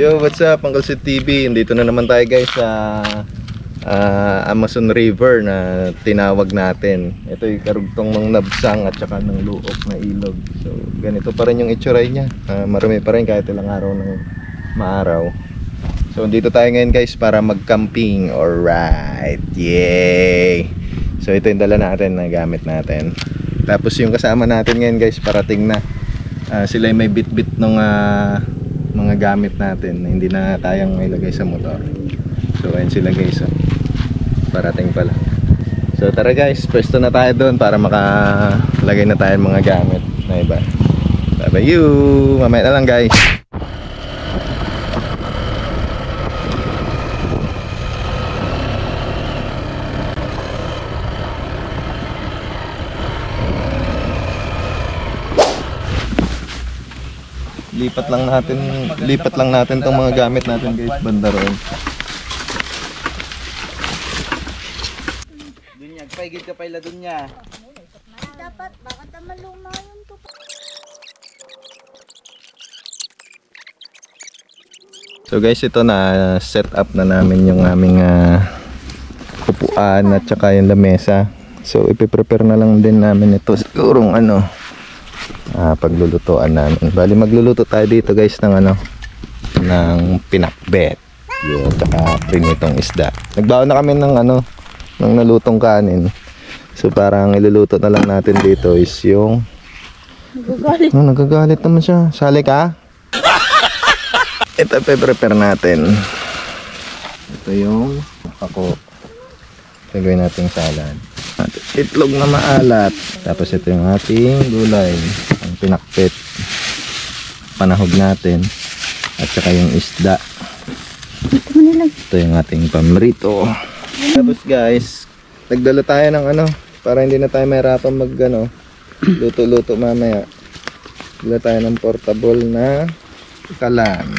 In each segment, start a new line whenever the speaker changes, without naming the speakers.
Yo, what's up, Uncle Sid TV? Dito na naman tayo guys sa Amazon River na tinawag natin. Ito yung karugtong ng Nabsang at saka ng Luok na ilog. So ganito pa rin yung itsuray niya. Marami pa rin kahit ilang araw ng maaraw. So dito tayo ngayon guys para mag-camping. Alright, yay! So ito yung dala natin na gamit natin. Tapos yung kasama natin ngayon guys, parating na. Sila yung may bit-bit ng mga gamit natin na hindi na tayong ilagay sa motor. So ayun sila guys, parating pala. So tara guys, pwesto na tayo doon para makalagay na tayo mga gamit na iba. Bye bye you, mamaya na lang guys. Lipat lang natin tong mga gamit natin guys, banda roon.
Dunya, paigid ka pala dunya.
Dapat baka tamaluma yun to.
So guys, ito na set up na namin yung aming upuan at saka yung lamesa. So ipiprepare na lang din namin ito sigurong paglulutuan namin. Bali magluluto tayo dito guys ng ng pinakbet. Yun, saka prinitong isda. Nagbaon na kami ng ng nalutong kanin. So parang iluluto na lang natin dito is yung
Nagagalit.
Nagagalit naman siya. Sali ka? Ito prepare natin. Ito yung ako. Gagawin natin salad. Itlog na maalat. Tapos ito yung ating gulay, ang pinakpit, panahog natin, at saka yung isda. Ito yung ating pamrito. Tapos guys, nagdala tayo ng para hindi na tayo mahirapan mag luto-luto mamaya. Dala tayo ng portable na kalan.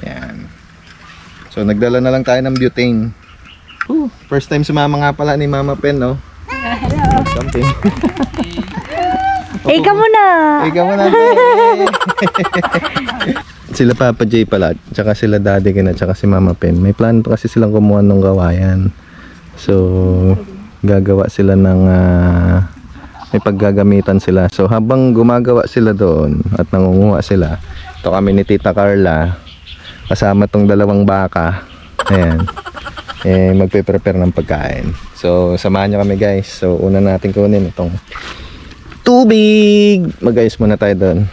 Yan. So nagdala na lang tayo ng butane. First time sumama nga pala ni Mama Pen, no? Camping.
Ikaw muna.
Ikaw muna. Sila Papa J pala, tsaka sila Daddy Ken, tsaka si Mama Pen. May plano pa kasi silang kumuha ng gawayan. So, gagawa sila ng may paggagamitan sila. So, habang gumagawa sila doon at nangunguha sila, ito kami ni Tita Carla, kasama tong dalawang baka. Ayan. Magpe-prepare ng pagkain. So samahan nyo kami guys. So una natin kunin itong tubig. Mag-ayos muna tayo doon.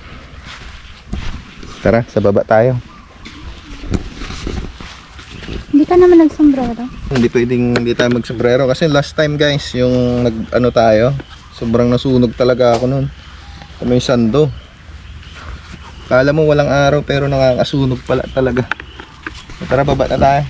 Tara, sa baba tayo.
Hindi ka naman nagsombrero.
Hindi tayo magsombrero kasi last time guys, yung tayo, sobrang nasunog talaga ako noon. May sando. Kala mo walang araw pero nakakasunog pala talaga. So, tara, baba na tayo.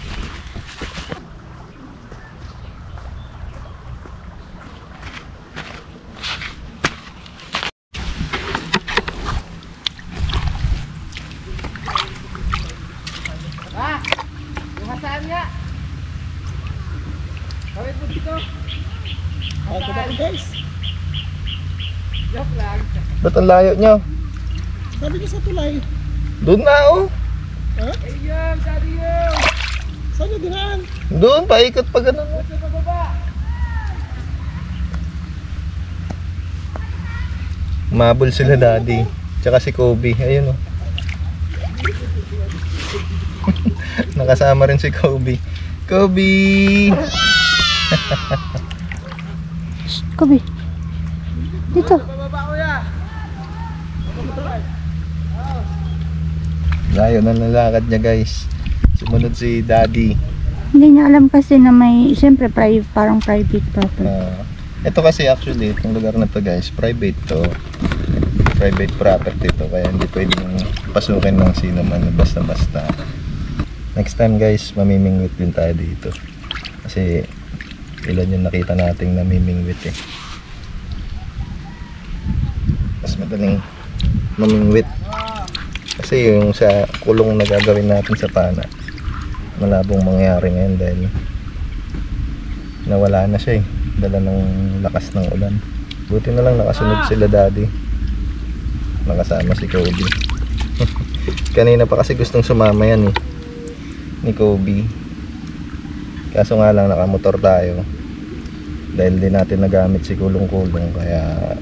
Ba't ang layo nyo?
Sabi ko sa tulay.
Doon na
Ha? Ayun, sabi yun. Saan yung dinaan?
Doon, paikot pa ganun.
Sa bababa.
Mabul sila Daddy. Tsaka si Kobe. Ayun Nakasama rin si Kobe. Kobe!
Kobe. Dito.
Layo na nalakad niya guys. Sumunod si Daddy.
Hindi niya alam kasi na may, siyempre parang private property.
Ito kasi actually, itong lugar na to guys, private to. Private property to. Kaya hindi pwedeng pasukin ng sino man basta-basta. Next time guys, mamimingwit din tayo dito. Kasi ilan yung nakita nating namimingwit mas madaling mamingwit. Kasi yung sa kulong na gagawin natin sa pana, malabong mangyari ngayon dahil nawala na siya dala ng lakas ng ulan. Buti na lang nakasunod sila Daddy, nakasama si Kobe. Kanina pa kasi gustong sumama yan eh, ni Kobe. Kaso nga lang nakamotor tayo. Dahil di natin nagamit si kulong-kulong, kaya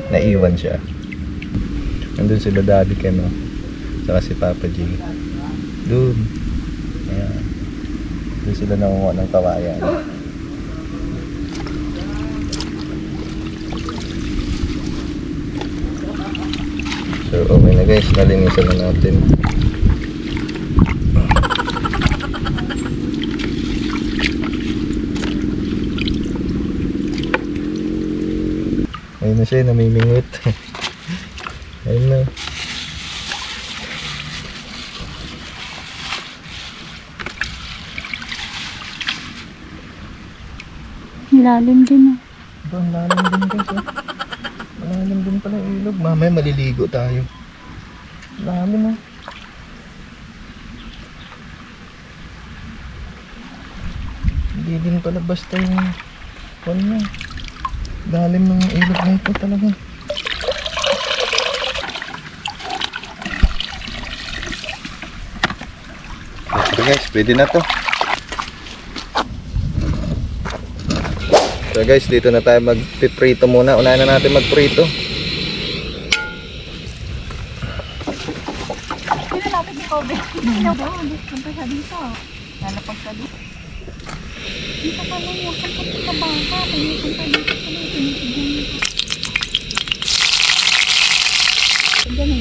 naiwan siya. Nandun sila Daddy Ken, no? Saka si Papa G. Doon. Ayan. Doon sila nangunguha ng kawayan. So okay na guys, nalinisan na natin. Ayun na siya, namimingwit. Ayun na.
Lalim din ah.
Ito, ang lalim din guys. Malalim din pala yung ilog. Mamaya maliligo tayo. Lalim ah. Hindi din pala basta yung ano. Lalim ng ilog na ito talaga. So guys, pwede na to. So guys, dito na tayo mag-prito muna. Unahin na natin mag-prito.
Pinalapit ni Kobe. Punta siya dito. Lalapag ka dito. Dito ka lang yung kapag sa bangka. Pagkakita ka dito sa mga tinitigyan nito. Ganun.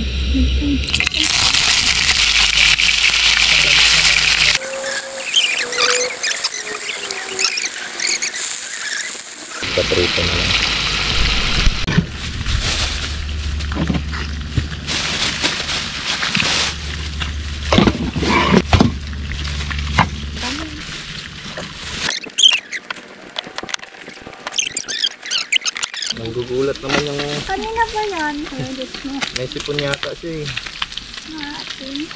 Paprito na lang. Nanggugulat naman yung...
Kanina ba yan? Kaya dito mo.
May sipon yata siya eh.
Natin.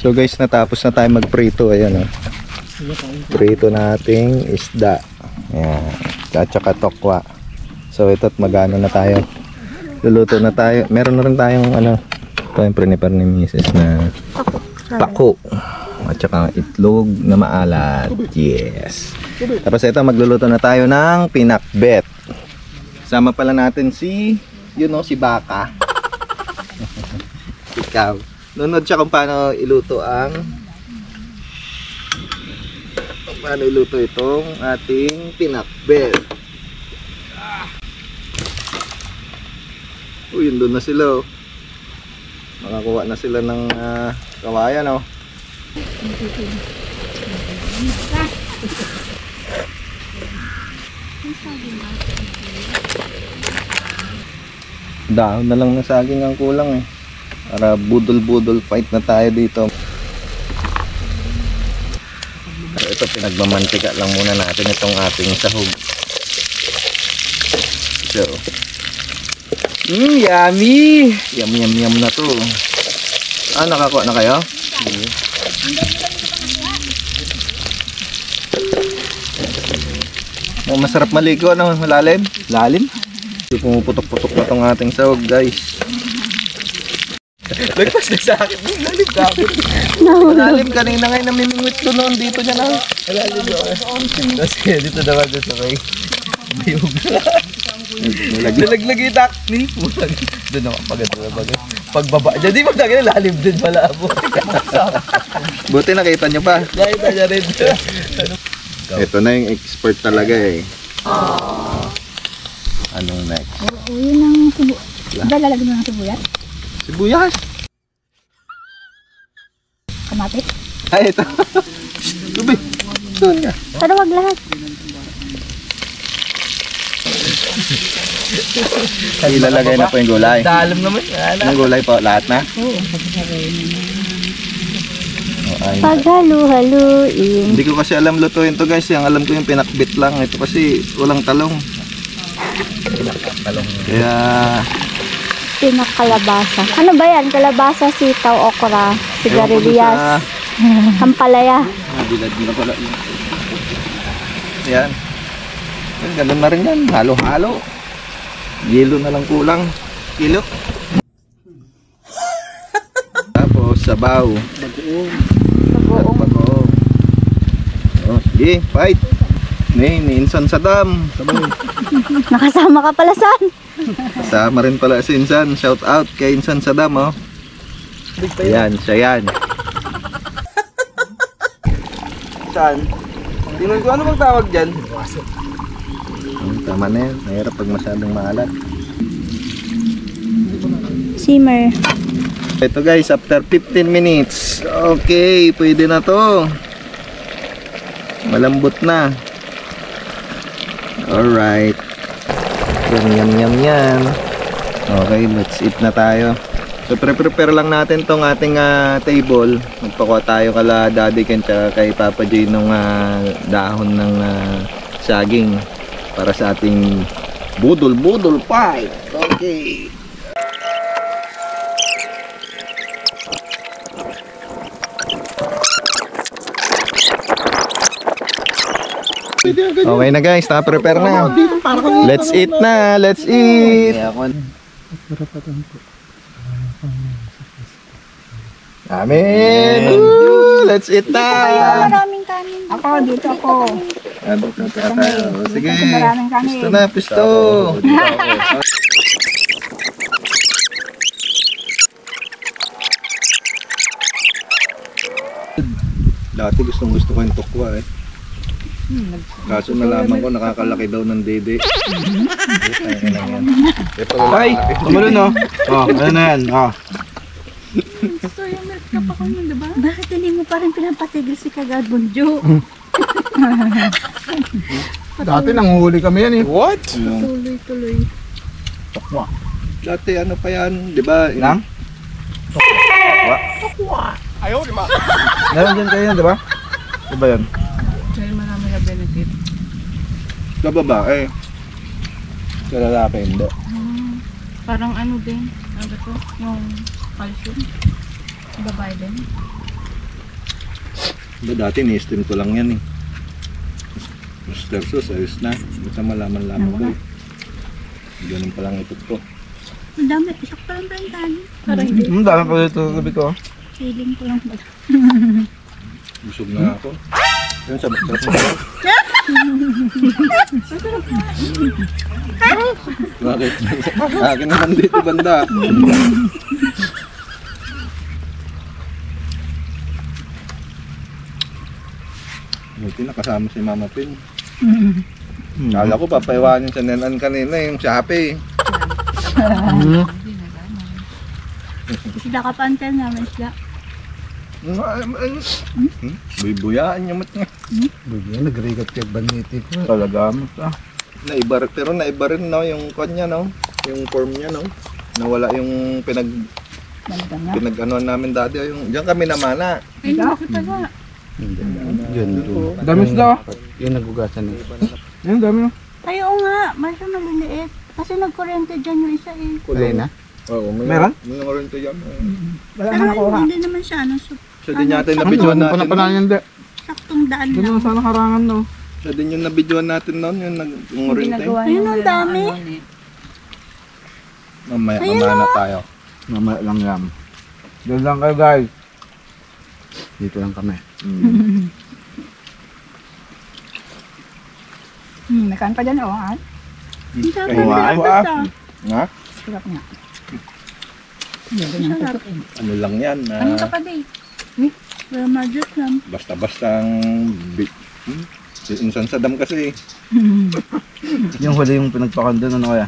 So guys, natapos na tayo magprito. Ayan o. Prito nating isda. Ayan. At saka tokwa. So ito't magano na tayo. Luluto na tayo. Meron na rin tayong ano. Ito yung prepare ni Mrs. na pako. At saka itlog na maalat. Yes. Tapos ito, magluluto na tayo ng pinakbet. Sama pala natin si, you know, si Baka. Ikaw. Nunod siya kung paano iluto itong ating pinakbet. Uy, yun doon na sila oh. Makakuha na sila ng kawayan oh. Dahon na lang ng saging ang kulang eh. Para budol-budol fight na tayo dito. So, ito pinagmamantika lang muna natin itong ating sahog. So, yummy! Yum na to. Ah, nakakuha na kayo? Oh, masarap maligo, ano? Malalim? Lalim? So, pumuputok-putok na tong ating sahog, guys. Lagpas na sa akin. Malalim ka ako. Malalim kanina ngayon namimingwit ko noon dito niya na. Malalim ako. Tapos kaya dito naman dito sa may biyog. Nalaglag yung takni. Doon naman pagod. Pagbaba niya, di mo tagay lalim din pala ako. Buti nakita niyo pa. Nakita niya rin. Ito na yung expert talaga eh. Anong next?
Oo, yun ang sibu. Ba lalagyan mo ng sibuyas?
Sibuyas.
Kamatis?
Ay, ito. Tubi. Doon nga.
Pero wag lahat.
Ilalagay na po yung gulay.
Dalam naman.
Yung gulay po, lahat na?
Oo, pagkakawin na.
Ay.
Paghalu-haluin.
Hindi ko kasi alam lutuin to guys. Yung alam ko yung pinakbit lang. Ito kasi walang talong. Kaya...
Pinakalabasa. Ano ba yan? Kalabasa, sitaw, okra, sigarilyas, ampalaya.
Bilad na pala. Yan. Ganun na rin yan. Halo-halo. Yelo na lang kulang. Kilo. Tapos sabaw. Bagoong. Oh, sige, fight. Ni Insan Saddam. Sabaw.
Nakasama ka pala, San.
Kasama rin pala si Insan. Shout out kay Insan Saddam, oh. Yan, siya yan. Saan? Tingnan ko, ano bang tawag dyan? Tama na yan. Mahirap pag masyadong maalat.
Simmer.
Ito guys, after 15 minutes. Okay, pwede na to. Malambot na. Alright. Yum. Okay, let's eat na tayo. So prepare lang natin tong ating table. Magpakuha tayo kala Daddy Ken tsaka kay Papa J ng dahon ng saging para sa ating budol pie. Okay. Okay na guys, prepare na. Let's eat na, let's eat. Amen. Woo, let's eat na.
Maraming kanin.
Ako, dito ako.
Sige,
Maraming kanin.
pisto na, pisto. Dati gusto ko yung tukwa eh. Kaso nalaman ko nakakalaki daw ng dede.
Ay, tumulo no? Oh, ano na yan? Oh.
Soya milk ka pa kami, diba? Bakit hindi mo pa rin pinapatigil si Kagad Bunjo?
Dati nanguhuli kami yan eh. What?
Tuloy-tuloy.
Dati ano pa yan, di ba?
Lang? Meron dyan kayo yan, di ba? Di ba yan?
Dahil marami na benefit.
Sa babae. Sa lalaki hindi.
Parang ano din, ano to, yung calcium. Babae din.
Dati ni-stream ko lang yan eh. Mr. Sus, ayos na. Basta malaman-laman ko eh. Ganun pa lang ito ko.
Ang dami. Sakto lang ba yung kanin? Parang hindi.
Dami pa dito sa gabi ko.
Feeling ko lang pala.
Busog na ako. Yun, sarap mo. Bakit? Akin naman dito banda. Buti nakasama si Mama Pin. Kala ko papaiwanin sa nenan kanina yung Shopee.
Sila kapantel namin sila.
Buyaan yung mat nga.
Bigyan, nagrigat kay Baniti ko. Talaga mo sa.
Naiba, pero naiba rin no, yung kanya no, yung form niya no. Nawala yung pinag-anuan namin dati, yung diyan kami namana.
Ay, bakit pala?
Yun, doon. Dami sila. Yun, nagugasan eh. Yun, dami no.
Ay, oo nga. Masya maliliit. Kasi nagkuryente dyan yung isa eh.
Ayun na.
Oo,
Meron?
Meron rin to yan.
Pero hindi naman siya. Ano,
Siya din yata yung
Ano,
nabidyoan natin.
panapanan yan, di.
saktong daan
Doon
lang.
naman sana karangan no.
Siya din yung nabidyoan natin noon, yung nag-ngorinte.
Ayun, ang dami.
Mamaya na tayo.
Mamaya lang yan. Doon lang kayo guys. Dito lang kami.
Nakaan pa dyan, oh, ha?
Ang dami.
Ay,
Dapat
nga?
Sarap nga.
Sarap.
Ano lang yan?
Ano ka pa di? Well, magic lang.
Basta-bastang Insan Saddam kasi.
Yung huli yung pinagpakan doon, ano kaya?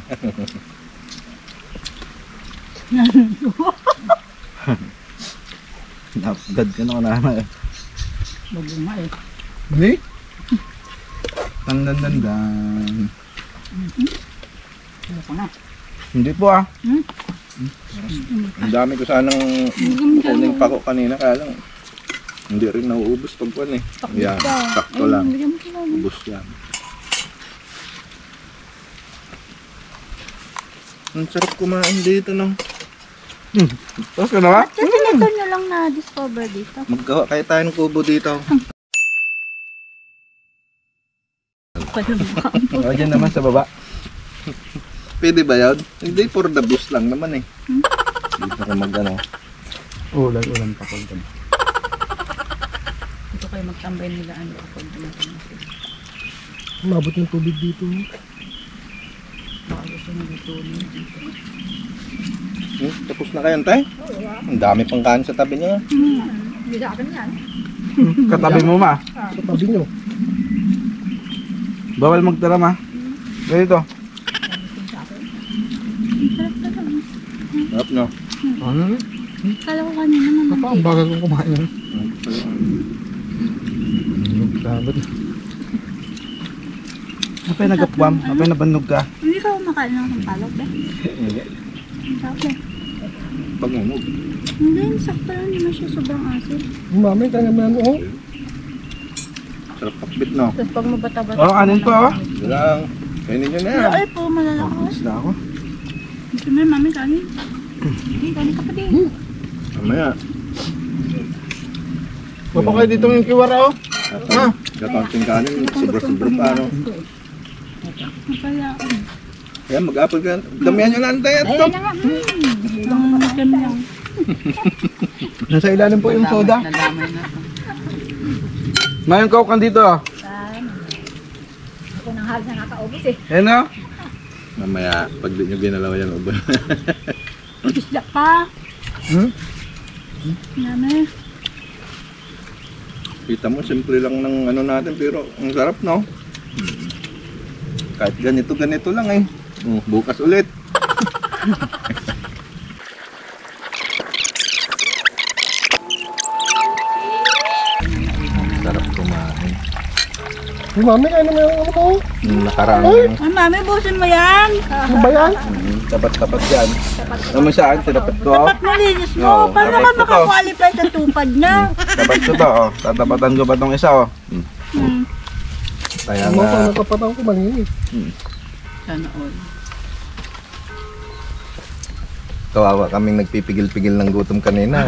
Napagad ka na kanana eh.
Bago nga eh.
Hindi? Tandan.
Ano ko na?
Hindi po ah.
Ang dami ko sanang kuning pako kanina, kaya lang hindi rin nauubos pag kuwan eh. Yan, sakto lang.
Bigyan mo sila.
Ubos yan. Ang sarap kumain dito no.
Tapos ka na ba?
Kasi nito nyo lang na-discover dito.
Maggawa kaya tayo ng kubo dito.
pa yung mukha.
O, dyan naman sa baba.
Pwede ba yun? Hindi, for the boost lang naman eh. Dito ka mag-ano.
Ulan pa ko.
Dito kayo magtambay nila ano kapag dumating.
Umabot ng tubig dito.
Baka gusto nyo dito dito.
Tapos na kayo, tay? Ang dami pang kain sa tabi niya.
Hindi sa akin yan.
Katabi mo ma.
Sa tabi nyo.
Bawal magtara ma. Ganito.
Sarap, no?
Ano?
Kala ko kanina naman.
Ang bagal kong kumain yan. Sabat.
Apay nagapwam. Apay nabanog ka.
Hindi ka kumakain ng sampalok, be?
Hindi.
Ang sarap, be.
Pag-umog.
Hindi, sakto lang. Hindi mo siya sobrang asin.
Mami, kaya naman oh.
Sarap pakbit, no?
Tapos pag mabata-bata.
Oh, kanin pa oh.
Ito lang. Kainin nyo na yan.
Ay po, malalakas.
Isda ako.
Gusto mo, mami, kanin. Hindi, kanin ka pa din.
Mamaya.
Papa kayo dito yung kiwara oh.
Kakanting kanin. Sobra-sobra pa, no?
Kaya,
Kaya mag-apple ka. Damihan nyo lang, tay. Ito.
ang magyan lang.
Nasa ilalim po yung soda.
Nadamay na.
Mayroong kaukan dito oh.
Ako nang halos na nakaubos eh.
Ayan oh.
Mamaya, pag di nyo ginalaw yan, ubo.
Isda pa.
Hmm?
Mami.
Kita mo, simple lang ng ano natin, pero ang sarap, no? Kahit ganito lang eh. Bukas ulit. Sarap kumain.
Hey, mami, kaya naman yung ano ko.
Nakaraan.
Ay, mami, busin mo yan.
Ano ba yan?
Tapat-tapat yan. Naman sa akin, tinapat ko.
Dapat malinis mo.
Oo,
Para
dapat
naman
ito.
makakwalify sa tupad na.
Tapat ko to oh. Tatapatan ko pa tong isa oh.
Kaya
Ano
nga,
ko nakapataw ko malinis.
Sana all.
kawawa kaming nagpipigil-pigil ng gutom kanina.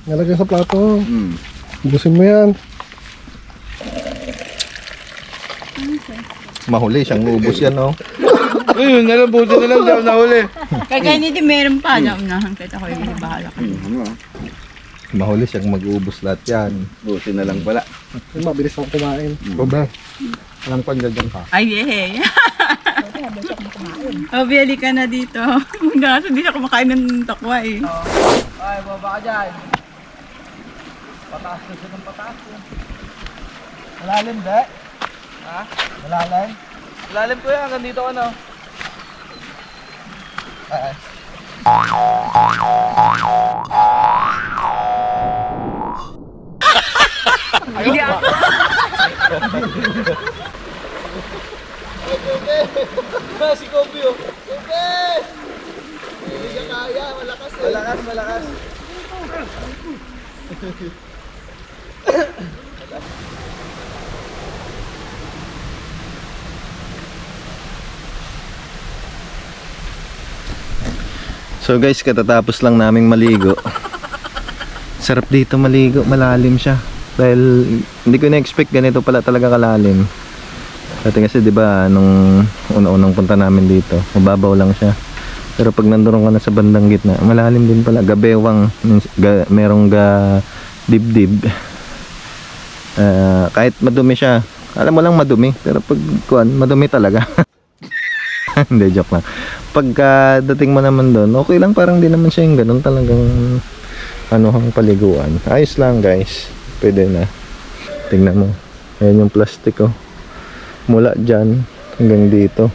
Nalagay sa plato.
Mm.
Busin mo yan.
Mahuli siyang ubos yan, no?
Ayun, nalabutin na lang daw nahuli.
Kaya hindi meron pa. Unahan kita ko yung bahala ka.
Mahuli siyang mag-ubos lahat yan.
Butin na lang pala.
Ay, mabilis akong kumain. Bobe. Alam ko dyan ka.
Ay, yehey. Biyali ka na dito. Kasi hindi siya kumakain ng takwa eh.
Ay, baba ka dyan. Pataas na siya ng pataas. Malalim, de? Ha? Malalim? Malalim ko yan, hanggang dito ano? Ay.
Hindi ako.
Si Kobe oh. Kobe! Hindi ka kaya, malakas eh. Malakas, malakas.
So guys, katatapos lang naming maligo. Sarap dito maligo, malalim siya. Dahil hindi ko na-expect ganito pala talaga kalalim. Dati kasi 'di ba nung una-unang punta namin dito, mababaw lang siya. Pero pag nandoon ka na sa bandang gitna, malalim din pala, gabewang, merong dibdib. Kahit madumi siya, alam mo lang madumi, pero pag kuan, madumi talaga. Hindi, joke lang. Pagka dating mo naman doon, okay lang, parang di naman siya yung ganun talagang hang paliguan. Ayos lang guys, pwede na. Tingnan mo, ayan yung plastic oh. Mula dyan hanggang dito.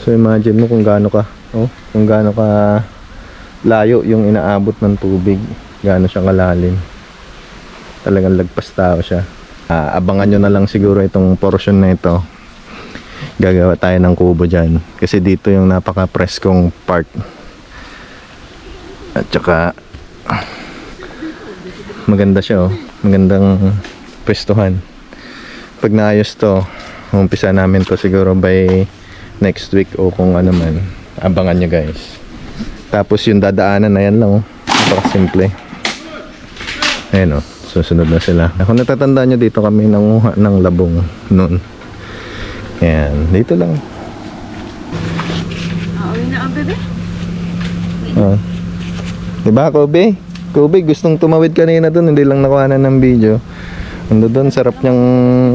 So imagine mo kung gaano ka, oh, kung gaano ka layo yung inaabot ng tubig, gaano siya kalalim. Talagang lagpas tao siya. Abangan nyo na lang siguro itong portion na ito. Gagawa tayo ng kubo dyan kasi dito yung napaka-preskong part. At saka maganda siya oh, magandang pwestuhan. Pag naayos to, umpisa namin to siguro by next week o kung ano man, abangan nyo guys. Tapos yung dadaanan na yan lang oh, napaka simple. Ayan oh, susunod na sila. Kung natatandaan nyo, dito kami nanguha ng labong noon. Yan, dito lang.
Uwi na ang bebe.
Oh. Diba, Kobe? Kobe, gustong tumawid kanina dun, hindi lang nakuhanan ng video. Ando doon, sarap niyang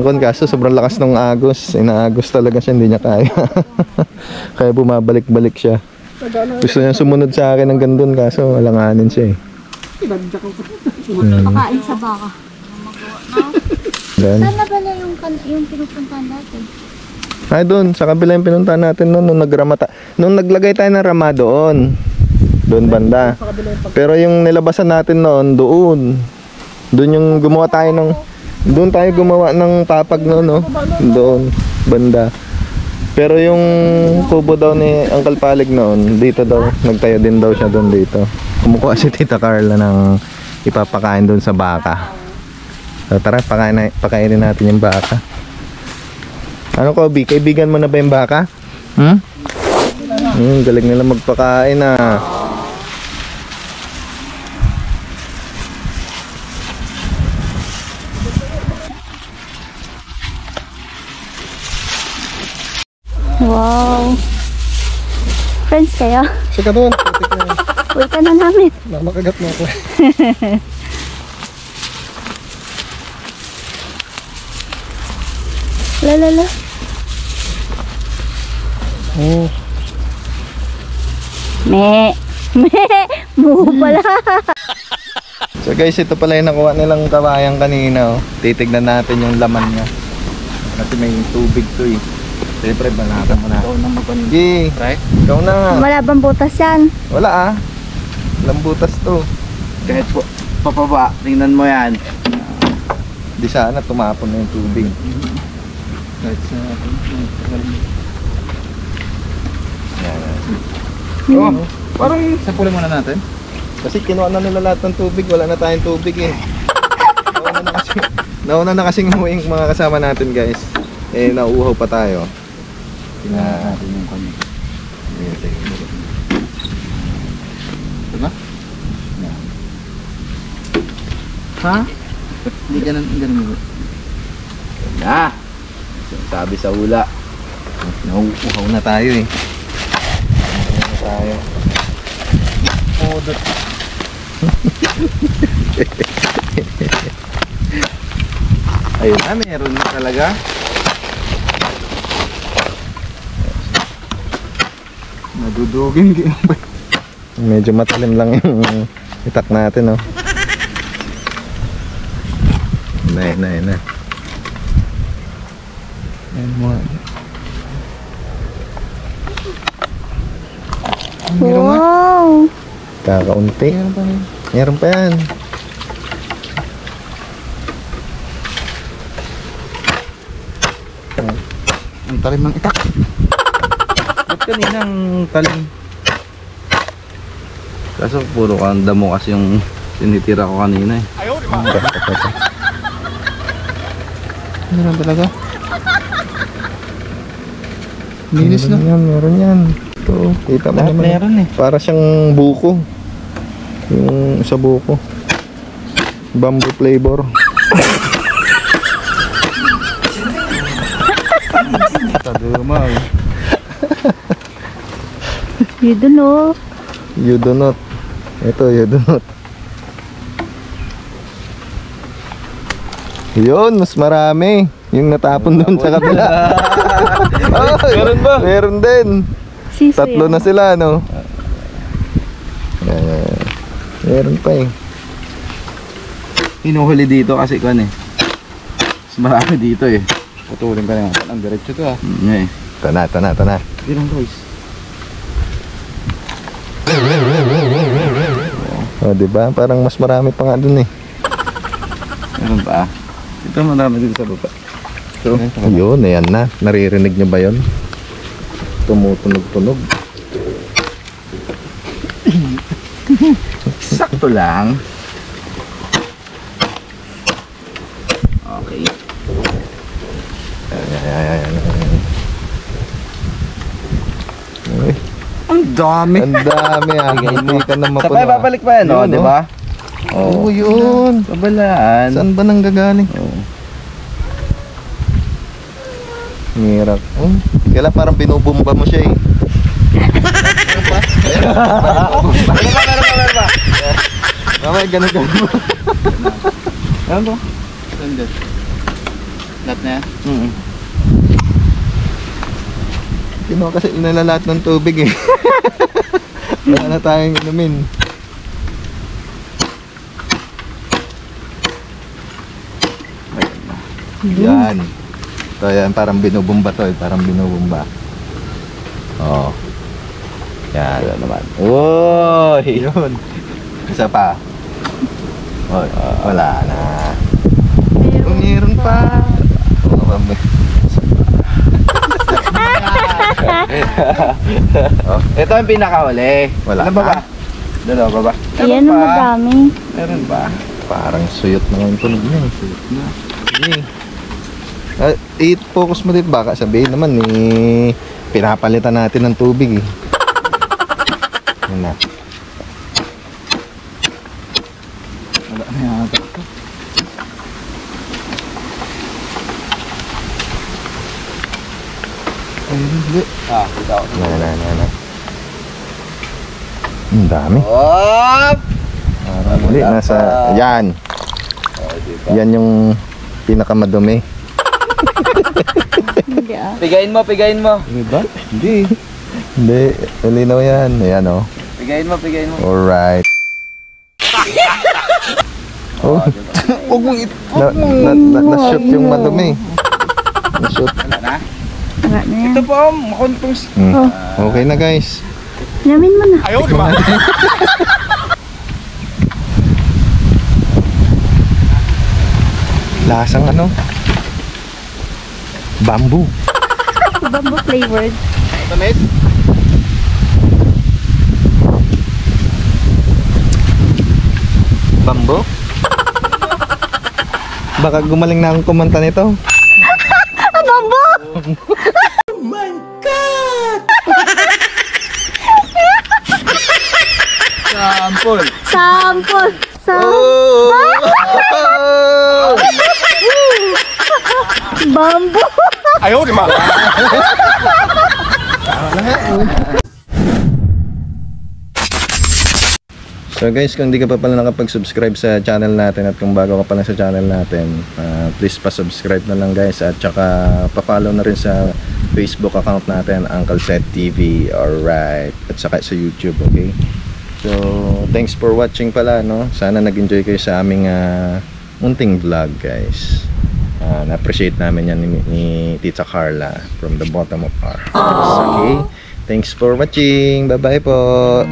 kon, kaso sobrang lakas ng agos. Inaagos talaga siya, hindi niya kaya. Kaya bumabalik-balik siya. Gusto niya sumunod sa akin ng gandun, kaso alanganin siya eh.
Pakain sa baka.
Then,
Saan na pala yung pinupuntahan dati?
ay doon, sa kabila yung pinuntahan natin noon, nung naglagay tayo ng rama doon. Doon banda. Pero yung nilabasan natin noon, doon yung gumawa tayo doon tayo gumawa ng tapag noon, no? Doon, banda. Pero yung kubo daw ni Uncle Palig noon, dito daw, nagtayo din daw siya doon dito. Kumukuha si Tita Carla ng ipapakain doon sa baka. So, tara, pakainin natin yung baka. Ano, Kobe? Kaibigan mo na ba yung baka? Galing nila magpakain ah.
Wow. Friends kayo?
Sige doon. Putik na.
Uwi ka na namin.
Makagat mo ako.
Lalala.
Oh.
Me. Mo pala.
So guys, ito pala yung nakuha nilang kawayan kanina. Oh. Titignan natin yung laman niya. Kasi may tubig to eh. Siyempre, banatan mo na. Sige, ikaw na.
Wala bang butas yan?
Wala ah. Walang butas to.
Kahit po, papaba, tingnan mo yan.
Di sana tumapon na yung tubig.
Kahit sa...
Yan.
Oh, parang sapulin muna natin.
Kasi kinuha na nila lahat ng tubig. Wala na tayong tubig eh. Nauna na kasing umuwi yung mga kasama natin guys. Eh, nauuhaw pa tayo.
Tingnan natin yung kanya. Diba? Ha? Hindi ganun mo.
Na! Sabi sa hula. Nauuhaw na tayo eh. Nauuhaw na tayo.
Oh, that.
Ayun na, meron na talaga.
Nadudugin.
Medyo matalim lang yung itak natin, oh. Na.
Ayan mga.
Wow.
Kakaunti. Meron pa yan.
Ang talim ng itak.
Ba't kaninang talim? Kaso puro kanda mo kasi yung sinitira ko kanina eh.
Meron talaga. Linis na.
Meron yan. Ito, kita mo
Lahat
naman.
meron eh.
Para siyang buko. Yung sa buko. Bamboo flavor.
Kadumang.
You don't know.
You do not. Ito, you do not. Yun, mas marami. Yung natapon doon sa kabila. Meron ba? Meron din.
Siso
Tatlo
yan.
na sila, no? Meron pa eh.
Hinuhuli dito kasi kan eh. Mas marami dito eh. Putulin ka na nga. Ang diretso to ah. Eh.
Ito na.
Hindi lang guys.
O, diba? Parang mas marami pa nga dun eh.
Meron pa ah. Ito marami dito sa baba. So,
Ayun, ayan na. Naririnig nyo ba yun? Tumutunog-tunog.
sakto lang. Okay.
Uy,
Ang dami.
ang dami ah. Hindi ka na
Sa
mapuno.
pa, babalik pa yan,
Yun,
oh, di ba?
Oo, yun.
Kabalaan.
Saan ba nang gagaling?
Oo.
Hirap. Kaya parang binubumba mo siya eh. Mamaya ganun.
Ano to? Sandal. Lahat na yan?
Kinuha kasi nalalat ng tubig eh. Wala na tayong inumin. Yan. So yan, parang binubumba to eh. Parang binubumba. Oh. Yan.
Wala naman. Uy!
Yun. Isa pa. Oh, wala na. Meron pa. Oh,
Ito ang pinakauli.
Wala
Ano ba
na.
ba? Dalawa ba ba?
Ayan ang madami.
Meron ba?
parang suyot na yung tunog niya. Suyot na. Sige. I-focus mo dito, baka sabihin naman pinapalitan natin ng tubig eh. Yan na.
Wala na yata.
Ay, hindi.
Kita ko.
Na. Ang dami.
Hop!
Parang muli, nasa, yan. Yan yung pinakamadumi.
Hindi ah.
Pigain mo.
Diba? Hindi. Hindi, malinaw yan. Ayan o.
Pigain mo.
Alright. Oh,
Huwag mong
na-shoot yung madumi. Na-shoot.
Wala na?
Wala na yan.
Ito po, makuntong.
Okay na guys.
Namin mo na.
Ayaw, di ba?
Lasang ano? Bamboo.
Bamboo flavored.
Tamis?
Bamboo? Baka gumaling na akong kumanta nito.
Sample.
Sample! Bamboo!
Ayaw, di ba?
So guys, kung hindi ka pa pala nakapag-subscribe sa channel natin at kung bago ka pa lang sa channel natin, please pa-subscribe na lang guys at saka pa-follow na rin sa Facebook account natin, Uncle Seth TV. Alright, at saka sa YouTube, okay? So, thanks for watching pala, no? Sana nag-enjoy kayo sa aming munting vlog guys. Na-appreciate namin yan ni Tita Carla from the bottom of our hearts, okay? Thanks for watching, bye bye po!